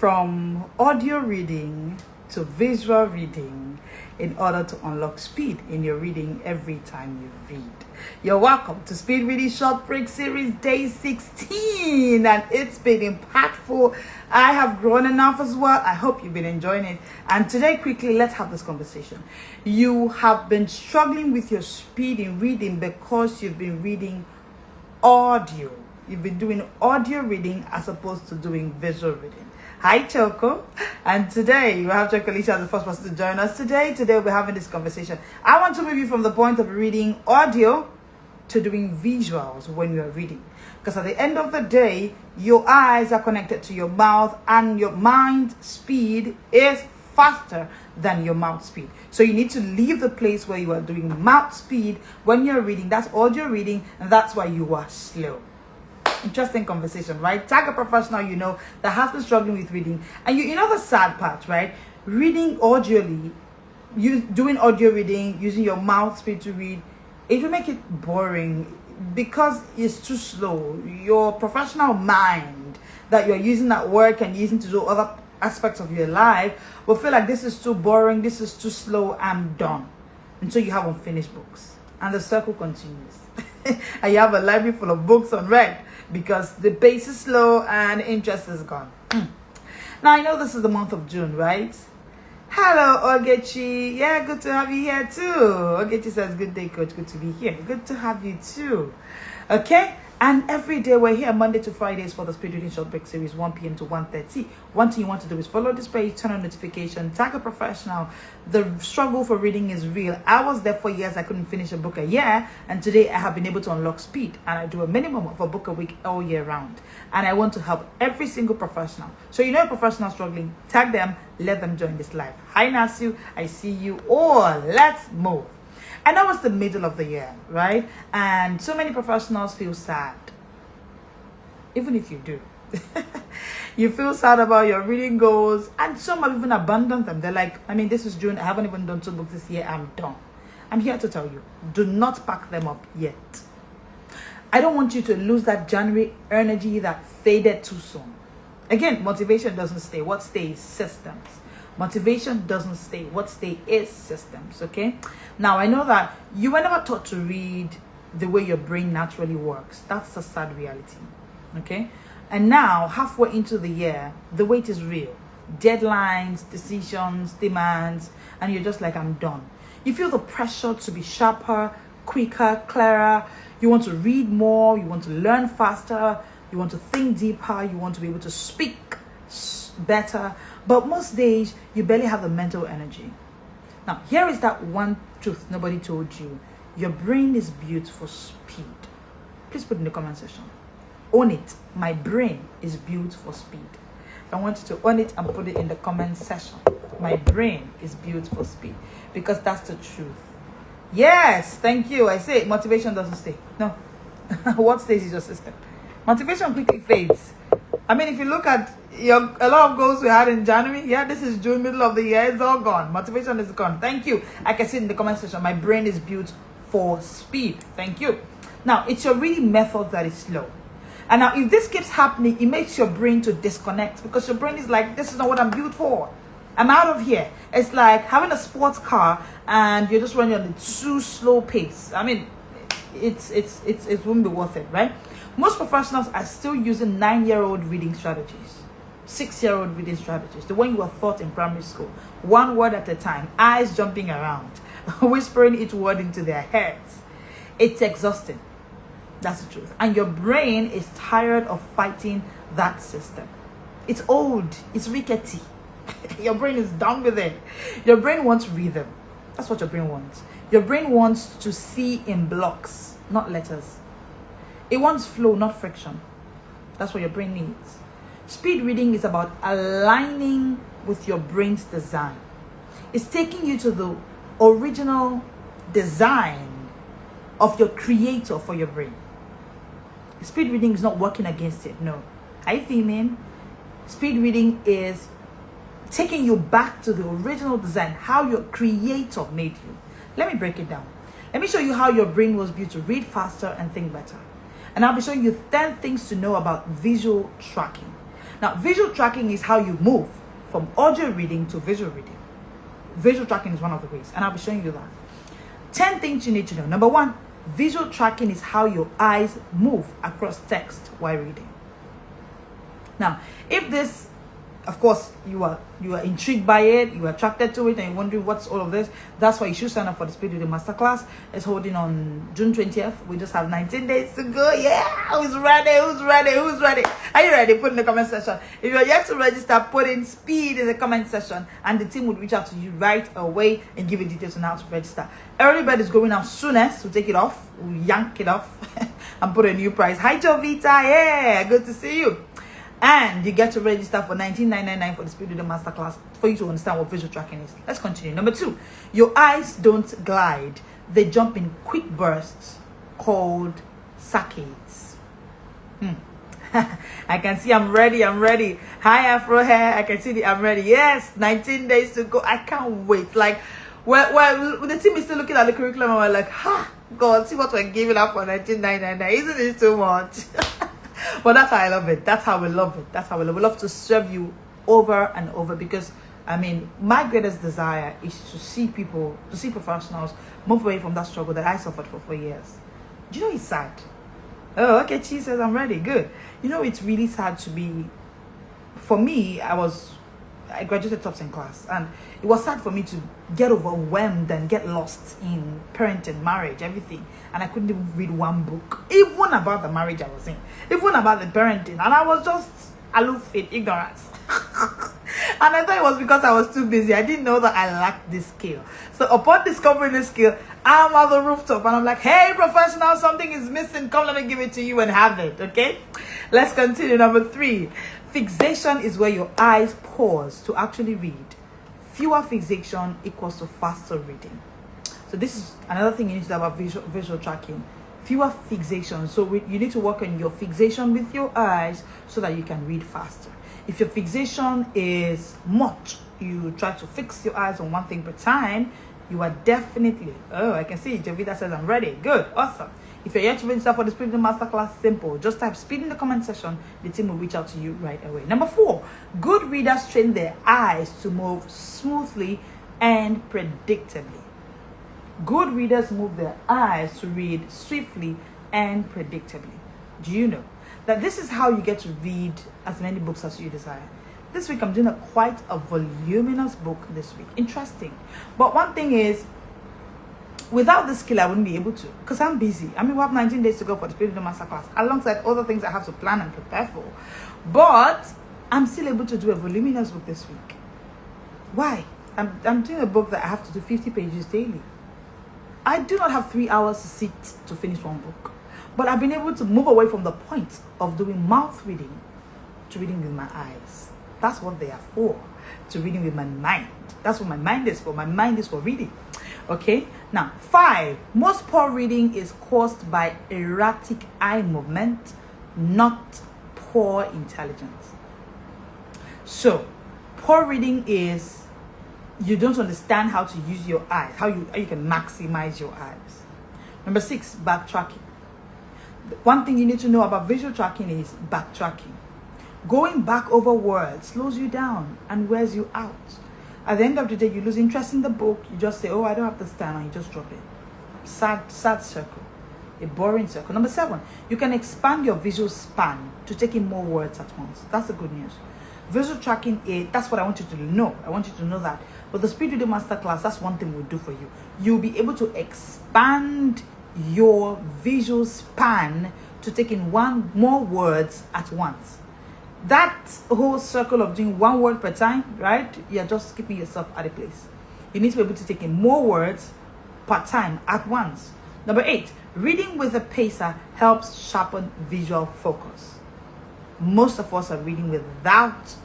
from audio reading to visual reading in order to unlock speed in your reading every time you read. You're welcome to Speed Reading Short Break Series Day 16, and it's been impactful. I have grown enough as well. I hope you've been enjoying it. And today, quickly, let's have this conversation. You have been struggling with your speed in reading because you've been reading audio. You've been doing audio reading as opposed to doing visual reading. Hi, Choco. And today we have Choco Alicia as the first person to join us. Today we're having this conversation. I want to move you from the point of reading audio to doing visuals when you're reading. Because at the end of the day, your eyes are connected to your mouth and your mind speed is faster than your mouth speed. So you need to leave the place where you are doing mouth speed when you're reading. That's audio reading, and that's why you are slow. Interesting conversation, right? Tag a professional you know that has been struggling with reading. And you know the sad part, right? Reading audioly, doing audio reading, using your mouth speed to read, it will make it boring because it's too slow. Your professional mind that you're using at work and using to do other aspects of your life will feel like this is too boring, this is too slow, I'm done. Until you have unfinished books. And the circle continues. And you have a library full of books unread because the pace is slow and interest is gone. Now, I know this is the month of June, right? Hello, Ogechi. Yeah, good to have you here too. Ogechi says, good day, coach. Good to be here. Good to have you too. Okay? And every day we're here Monday to Fridays for the Speed Reading Short Break Series, 1 p.m. to 1:30. One thing you want to do is follow this page, turn on notification, tag a professional. The struggle for reading is real. I was there for years. I couldn't finish a book a year. And today I have been able to unlock speed. And I do a minimum of a book a week all year round. And I want to help every single professional. So you know a professional struggling, tag them, let them join this live. Hi, Nasu. I see you all. Let's move. I know it's the middle of the year, right? And so many professionals feel sad. Even if you do. You feel sad about your reading goals. And some have even abandoned them. They're like, this is June. I haven't even done 2 books this year. I'm done. I'm here to tell you, do not pack them up yet. I don't want you to lose that January energy that faded too soon. Again, motivation doesn't stay. What stays? Systems. Motivation doesn't stay. What stays is systems, okay? Now, I know that you were never taught to read the way your brain naturally works. That's a sad reality, okay? And now, halfway into the year, the weight is real. Deadlines, decisions, demands, and you're just like, I'm done. You feel the pressure to be sharper, quicker, clearer. You want to read more. You want to learn faster. You want to think deeper. You want to be able to speak better. But most days, you barely have the mental energy. Now, here is that one truth nobody told you. Your brain is built for speed. Please put in the comment section. Own it. My brain is built for speed. I want you to own it and put it in the comment section. My brain is built for speed. Because that's the truth. Yes, thank you. I say motivation doesn't stay. No. What stays is your system. Motivation quickly fades. If you look at a lot of goals we had in January, this is June, middle of the year, it's all gone. Motivation is gone. Thank you. I can see in the comment section, my brain is built for speed. Thank you. Now, it's your reading method that is slow. And now, if this keeps happening, it makes your brain to disconnect because your brain is like, this is not what I'm built for. I'm out of here. It's like having a sports car and you're just running on a too slow pace. It won't be worth it, right? Most professionals are still using 9-year-old reading strategies, 6-year-old reading strategies, the one you were taught in primary school, one word at a time, eyes jumping around, whispering each word into their heads. It's exhausting. That's the truth. And your brain is tired of fighting that system. It's old. It's rickety. Your brain is done with it. Your brain wants rhythm. That's what your brain wants. Your brain wants to see in blocks, not letters. It wants flow, not friction. That's what your brain needs. Speed reading is about aligning with your brain's design. It's taking you to the original design of your creator for your brain. Speed reading is not working against it, no. Hi, female. Speed reading is taking you back to the original design, how your creator made you. Let me break it down. Let me show you how your brain was built to read faster and think better. And I'll be showing you 10 things to know about visual tracking. Now, visual tracking is how you move from audio reading to visual reading. Visual tracking is one of the ways, and I'll be showing you that. 10 things you need to know. Number 1, visual tracking is how your eyes move across text while reading. Now, if this, of course, you are intrigued by it, you are attracted to it, and you're wondering what's all of this, that's why you should sign up for the Speed Reading Masterclass. It's holding on June 20th. We just have 19 days to go. Yeah, who's ready? Who's ready? Who's ready? Are you ready? Put in the comment section. If you're yet to register, put in speed in the comment section, and the team will reach out to you right away and give you details on how to register. Early bird is going out soonest. We'll take it off, we'll yank it off, and put a new price. Hi, Jovita. Yeah, good to see you. And you get to register for $19.99 for the Speed Reading Masterclass for you to understand what visual tracking is. Let's continue. Number 2, your eyes don't glide. They jump in quick bursts called saccades. I can see I'm ready. Hi, Afro Hair. I can see I'm ready. Yes, 19 days to go. I can't wait. Like, well, the team is still looking at the curriculum and we're like, God, see what we're giving up for $19.99. Isn't it too much? But that's how I love it. That's how we love it. That's how we love it. We love to serve you over and over, because I mean, my greatest desire is to see people, to see professionals move away from that struggle that I suffered for 4 years. Do you know it's sad? Oh, okay, she says I'm ready. Good. You know, it's really sad to be, for me, I graduated tops in class, and it was sad for me to get overwhelmed and get lost in parenting, marriage, everything, and I couldn't even read one book, even about the marriage I was in, even about the parenting, and I was just aloof in ignorance. And I thought it was because I was too busy. I didn't know that I lacked this skill. So upon discovering this skill, I'm on the rooftop and I'm like, hey, professional, something is missing. Come, let me give it to you and have it. Okay, let's continue. Number 3, fixation is where your eyes pause to actually read. Fewer fixation equals to faster reading. So this is another thing you need to know about visual tracking. Fewer fixation. So you need to work on your fixation with your eyes so that you can read faster. If your fixation is much, you try to fix your eyes on one thing per time, you are definitely, oh, I can see Javita says I'm ready. Good, awesome. If you're yet to register for the Speed Reading Masterclass, simple. Just type speed in the comment section. The team will reach out to you right away. Number 4, good readers train their eyes to move smoothly and predictably. Good readers move their eyes to read swiftly and predictably. Do you know that this is how you get to read as many books as you desire? This week I'm doing quite a voluminous book this week. Interesting. But one thing is, without this skill I wouldn't be able to, because I'm busy. I mean, we have 19 days to go for the Speed Reading Masterclass, alongside other things I have to plan and prepare for. But I'm still able to do a voluminous book this week. Why? I'm doing a book that I have to do 50 pages daily. I do not have 3 hours to sit to finish one book. But I've been able to move away from the point of doing mouth reading to reading with my eyes. That's what they are for, to reading with my mind. That's what my mind is for. My mind is for reading. Okay? Now, 5, most poor reading is caused by erratic eye movement, not poor intelligence. So, poor reading is you don't understand how to use your eyes, how you can maximize your eyes. Number 6, backtracking. One thing you need to know about visual tracking is backtracking. Going back over words slows you down and wears you out. At the end of the day, you lose interest in the book. You just say, oh, I don't have the time, and you just drop it. Sad circle. A boring circle. Number 7, you can expand your visual span to take in more words at once. That's the good news. Visual tracking, that's what I want you to know. I want you to know that. But the Speed Reading Masterclass, that's one thing we'll do for you. You'll be able to expand your visual span to take in more words at once. That whole circle of doing one word per time, right? You're just keeping yourself at a place. You need to be able to take in more words per time at once. Number 8, reading with a pacer helps sharpen visual focus. Most of us are reading without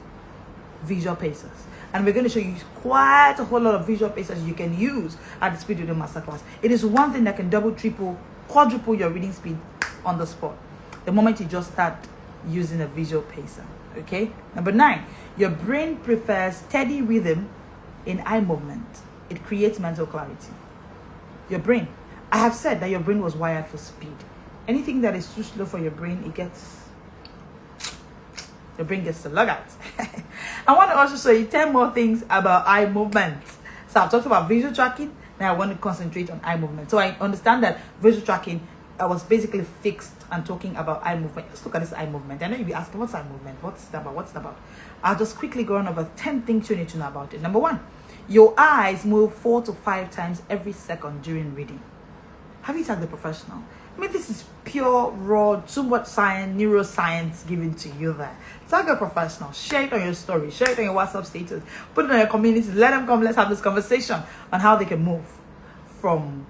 visual pacers, and we're going to show you quite a whole lot of visual pacers you can use at the Speed Reading Masterclass. It is one thing that can double, triple, quadruple your reading speed on the spot the moment you just start using a visual pacer. Okay. Number 9, your brain prefers steady rhythm in eye movement. It creates mental clarity. Your brain, I have said that your brain was wired for speed. Anything that is too slow for your brain, it gets Your brain gets to log out. I want to also show you 10 more things about eye movement. So I've talked about visual tracking. Now I want to concentrate on eye movement. So I understand that visual tracking, I was basically fixed and talking about eye movement. Let's look at this eye movement. I know you'll be asking, what's eye movement? What's it about? What's it about? I'll just quickly go on over 10 things you need to know about it. Number 1, your eyes move 4 to 5 times every second during reading. Have you tagged the professional? I mean, this is pure, raw, too much science, neuroscience given to you there. Tag a professional. Share it on your story. Share it on your WhatsApp status. Put it on your community. Let them come. Let's have this conversation on how they can move from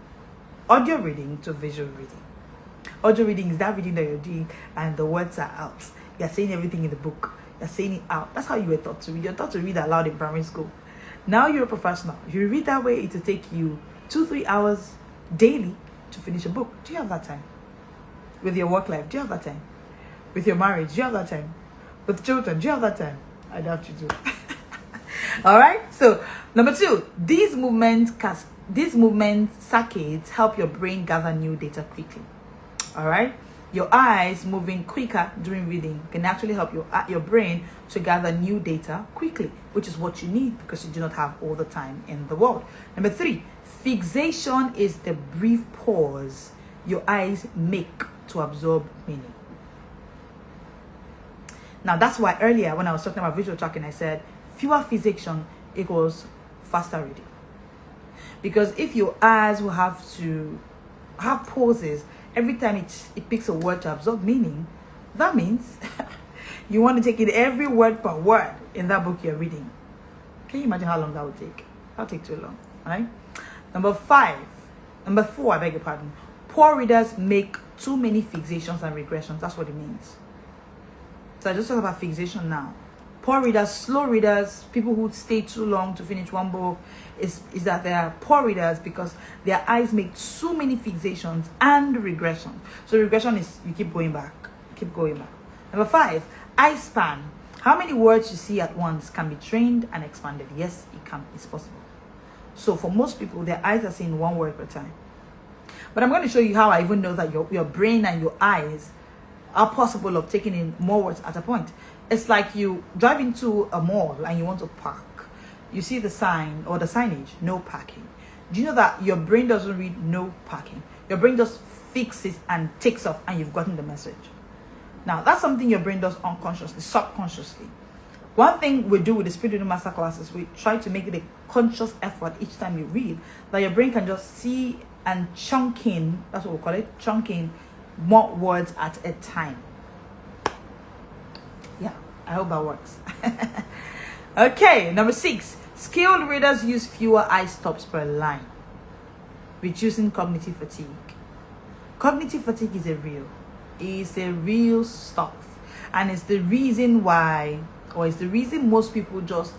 audio reading to visual reading. Audio reading is that reading that you're doing and the words are out. You're saying everything in the book. You're saying it out. That's how you were taught to read. You're taught to read aloud in primary school. Now you're a professional. If you read that way, it will take you 2-3 hours daily to finish a book. Do you have that time? With your work life, do you have that time? With your marriage, do you have that time? With children, do you have that time? I doubt you do. All right. So number 2, these movement saccades help your brain gather new data quickly. All right. Your eyes moving quicker during reading can actually help your brain to gather new data quickly, which is what you need because you do not have all the time in the world. Number 3, fixation is the brief pause your eyes make to absorb meaning. Now, that's why earlier when I was talking about visual tracking, I said fewer fixation equals faster reading. Because if your eyes will have to have pauses every time it picks a word to absorb meaning, that means you want to take in every word per word in that book you're reading. Can you imagine how long that would take? That'll take too long, right? Number 4, I beg your pardon. Poor readers make too many fixations and regressions. That's what it means. So I just talk about fixation now. Poor readers, slow readers, people who stay too long to finish one book, is that they are poor readers because their eyes make too many fixations and regression. So regression is you keep going back. Number 5, eye span. How many words you see at once can be trained and expanded? Yes, it can. It's possible. So for most people, their eyes are seeing one word per time. But I'm going to show you how I even know that your brain and your eyes are possible of taking in more words at a point. It's like you drive into a mall and you want to park. You see the sign or the signage, no parking. Do you know that your brain doesn't read no parking? Your brain just fixes and takes off and you've gotten the message. Now, that's something your brain does unconsciously, subconsciously. One thing we do with the Speed Reading Masterclass is we try to make it a conscious effort each time you read that your brain can just see and chunk in, that's what we call it, chunk in more words at a time. Yeah, I hope that works. Okay, number 6, skilled readers use fewer eye stops per line, reducing cognitive fatigue. Cognitive fatigue is a real stuff, and it's the reason why, or it's the reason most people just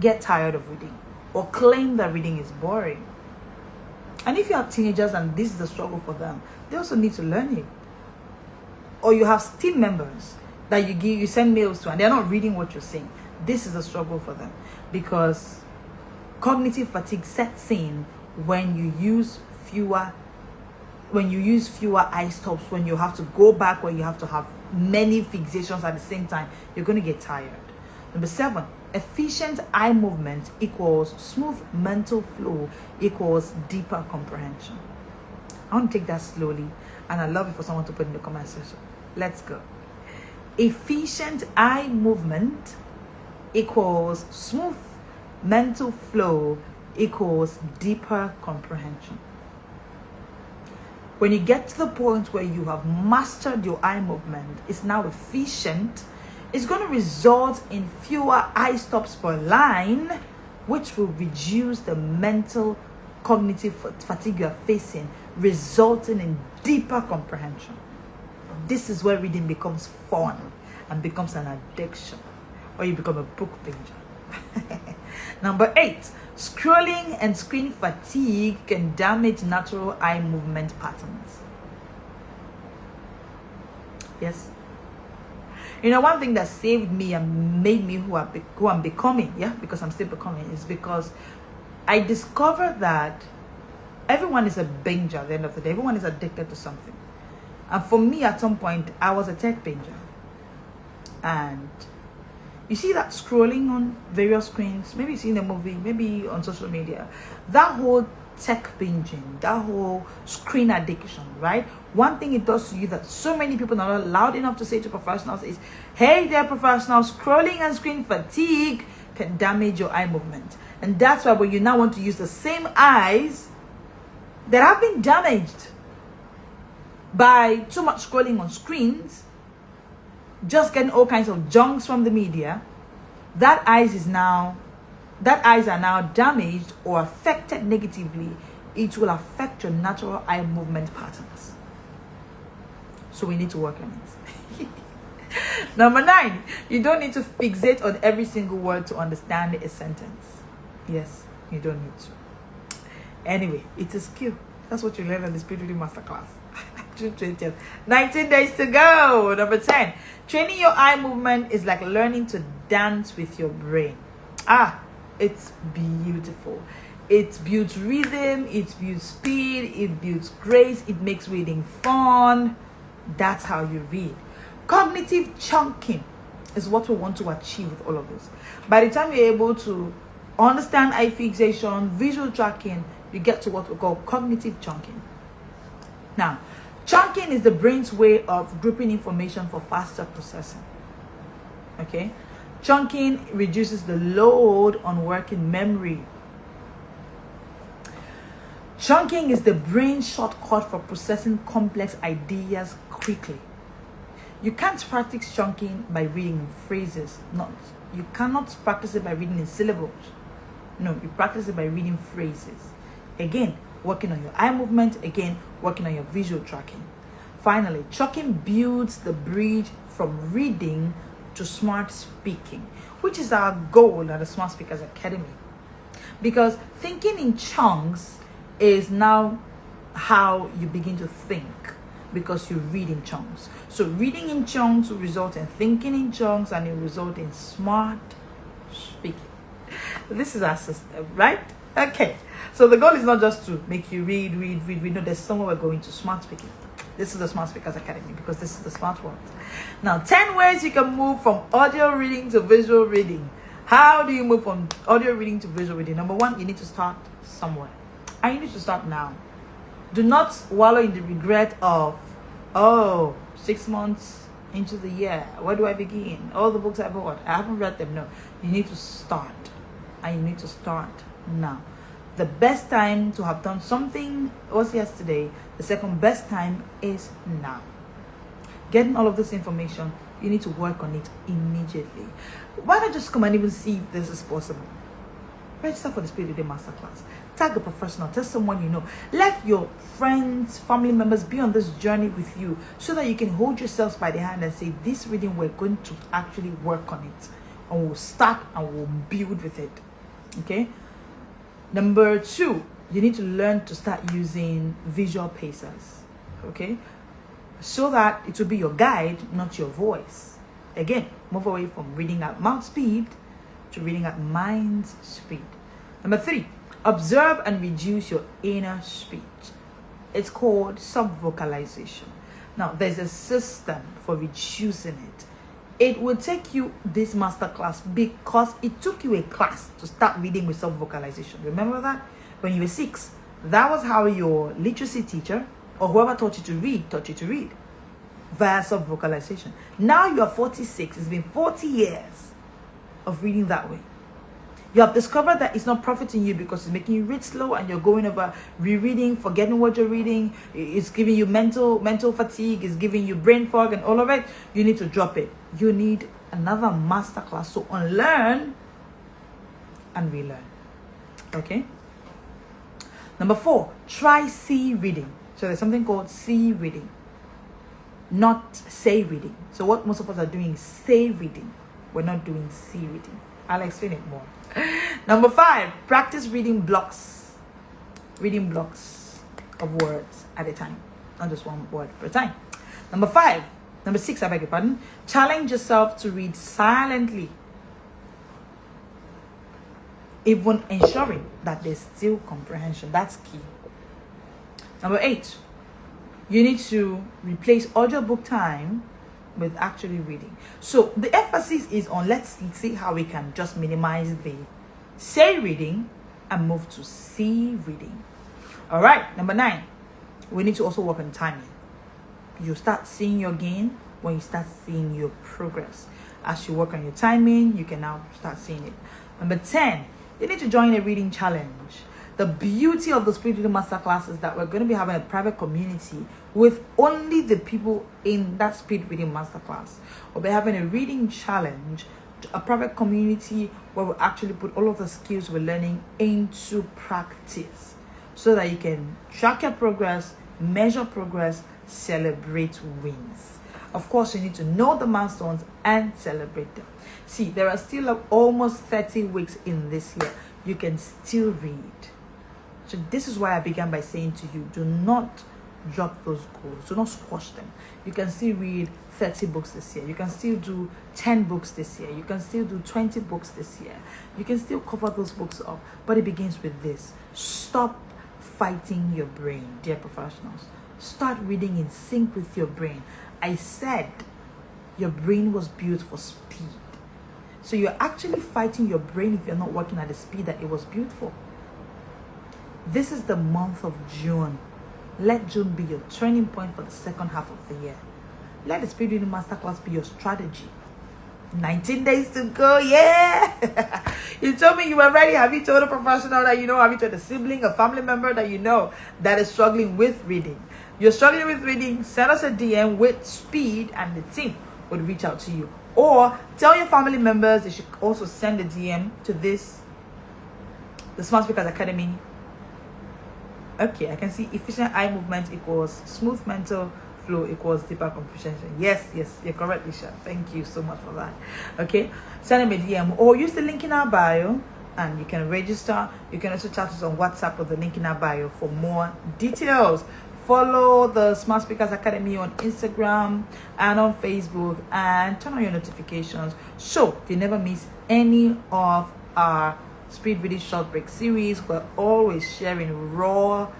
get tired of reading or claim that reading is boring. And if you have teenagers and this is a struggle for them, they also need to learn it. Or you have team members that you send mails to and they're not reading what you're saying. This is a struggle for them because cognitive fatigue sets in when you use fewer eye stops, when you have to go back, when you have to have many fixations at the same time, you're going to get tired. Number 7, efficient eye movement equals smooth mental flow equals deeper comprehension. I want to take that slowly, and I'd love it for someone to put in the comment section. Let's go. Efficient eye movement equals smooth mental flow equals deeper comprehension. When you get to the point where you have mastered your eye movement, it's now efficient, it's going to result in fewer eye stops per line, which will reduce the mental cognitive fatigue you are facing, resulting in deeper comprehension. This is where reading becomes fun and becomes an addiction, or you become a book binger. Number 8, scrolling and screen fatigue can damage natural eye movement patterns. Yes. You know, one thing that saved me and made me who I'm becoming, because I'm still becoming, is because I discovered that everyone is a binger at the end of the day. Everyone is addicted to something. And for me, at some point, I was a tech binger. And You see that scrolling on various screens, maybe seeing a movie, maybe on social media, that whole tech binging, that whole screen addiction, right? One thing it does to you that so many people are not loud enough to say to professionals is, hey there professionals, scrolling and screen fatigue can damage your eye movement. And that's why when you now want to use the same eyes that have been damaged by too much scrolling on screens, just getting all kinds of junks from the media, that eyes are now damaged or affected negatively. It will affect your natural eye movement patterns. So we need to work on it. Number 9, you don't need to fixate on every single word to understand a sentence. Yes, you don't need to. Anyway, it's a skill. That's what you learn on the Speed Reading Masterclass. 19 days to go. Number 10, training your eye movement is like learning to dance with your brain. It's beautiful. It builds rhythm, it builds speed, it builds grace, it makes reading fun. That's how you read. Cognitive chunking is what we want to achieve with all of this. By the time you're able to understand eye fixation, visual tracking, you get to what we call cognitive chunking. Now, chunking is the brain's way of grouping information for faster processing. Okay? Chunking reduces the load on working memory. Chunking is the brain's shortcut for processing complex ideas quickly. You can't practice chunking by reading in phrases. You cannot practice it by reading in syllables. No, you practice it by reading phrases. Again, working on your eye movement. Again, working on your visual tracking. Finally, chunking builds the bridge from reading to smart speaking, which is our goal at the Smart Speakers Academy. Because thinking in chunks is now how you begin to think, because you read in chunks. So reading in chunks will result in thinking in chunks, and it will result in smart speaking. This is our system, right? Okay. So the goal is not just to make you read. No, there's somewhere we're going to smart speaking. This is the Smart Speakers Academy, because this is the smart world. Now, 10 ways you can move from audio reading to visual reading. How do you move from audio reading to visual reading? Number 1, you need to start somewhere. And you need to start now. Do not wallow in the regret of, 6 months into the year, where do I begin? All the books I bought, I haven't read them. No, you need to start. And you need to start now. The best time to have done something was yesterday. The second best time is now. Getting all of this information, you need to work on it immediately. Why not just come and even see if this is possible? Register for the Speed Reading Masterclass. Tag a professional. Tell someone you know. Let your friends, family members be on this journey with you, so that you can hold yourselves by the hand and say, this reading, we're going to actually work on it. And we'll start and we'll build with it. Okay? Number 2, you need to learn to start using visual pacers. Okay? So that it will be your guide, not your voice. Again, move away from reading at mouth speed to reading at mind speed. Number 3, observe and reduce your inner speech. It's called subvocalization. Now, there's a system for reducing it. It will take you this masterclass because it took you a class to start reading with subvocalization. Remember that? When you were 6, that was how your literacy teacher or whoever taught you to read via subvocalization. Now you are 46. It's been 40 years of reading that way. You have discovered that it's not profiting you because it's making you read slow, and you're going over rereading, forgetting what you're reading. It's giving you mental fatigue. It's giving you brain fog and all of it. You need to drop it. You need another masterclass to unlearn and relearn. Okay? Number 4, try C reading. So there's something called C reading, not say reading. So what most of us are doing is say reading. We're not doing C reading. I'll explain it more. Number 5, practice reading blocks. Reading blocks of words at a time, not just one word per time. Number 6, I beg your pardon. Challenge yourself to read silently, even ensuring that there's still comprehension. That's key. Number 8, you need to replace audiobook time with actually reading. So the emphasis is on let's see how we can just minimize the say reading and move to see reading. All right, number 9, we need to also work on timing. You start seeing your gain when you start seeing your progress. As you work on your timing, you can now start seeing it. Number 10, you need to join a reading challenge. The beauty of the Speed Reading Masterclass is that we're going to be having a private community with only the people in that Speed Reading Masterclass. We'll be having a reading challenge, a private community where we actually put all of the skills we're learning into practice so that you can track your progress, measure progress, celebrate wins. Of course, you need to know the milestones and celebrate them. See, there are still almost 30 weeks in this year. You can still read. So this is why I began by saying to you, do not drop those goals. Do not squash them. You can still read 30 books this year. You can still do 10 books this year. You can still do 20 books this year. You can still cover those books up. But it begins with this. Stop fighting your brain, dear professionals. Start reading in sync with your brain. I said your brain was built for speed. So you're actually fighting your brain if you're not working at the speed that it was built for. This is the month of June. Let June be your turning point for the second half of the year. Let the Speed Reading Masterclass be your strategy. 19 days to go, yeah! You told me you were ready. Have you told a professional that you know? Have you told a sibling, a family member that you know that is struggling with reading? You're struggling with reading, send us a DM with speed and the team would reach out to you. Or tell your family members they should also send a DM to this, the Smart Speakers Academy. Okay, I can see efficient eye movement equals smooth mental flow equals deeper comprehension. Yes, you're correct, Lisha. Thank you so much for that. Okay, send them a DM or use the link in our bio and you can register. You can also chat us on WhatsApp with the link in our bio for more details. Follow the Smart Speakers Academy on Instagram and on Facebook and turn on your notifications so you never miss any of our Speed Reading Short Break series. We're always sharing raw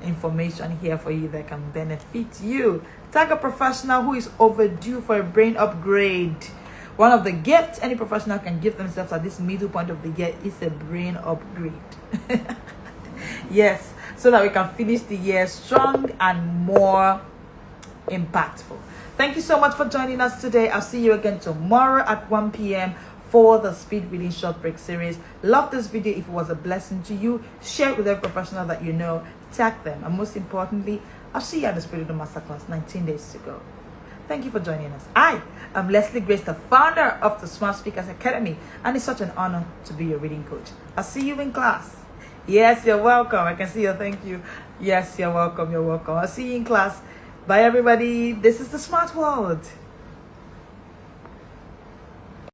information here for you that can benefit you. Tag a professional who is overdue for a brain upgrade. One of the gifts any professional can give themselves at this middle point of the year is a brain upgrade. Yes, so that we can finish the year strong and more impactful. Thank you so much for joining us today. I'll see you again tomorrow at 1 p.m. for the Speed Reading Short Break series. Love this video. If it was a blessing to you, share it with every professional that you know. Tag them. And most importantly, I'll see you at the Speed Reading Masterclass. 19 days to go. Thank you for joining us. I am Leslie Grace, the founder of the Smart Speakers Academy, and it's such an honor to be your reading coach. I'll see you in class. Yes, you're welcome. I can see you. Thank you. Yes, you're welcome. You're welcome. I'll see you in class. Bye, everybody. This is the Smart World.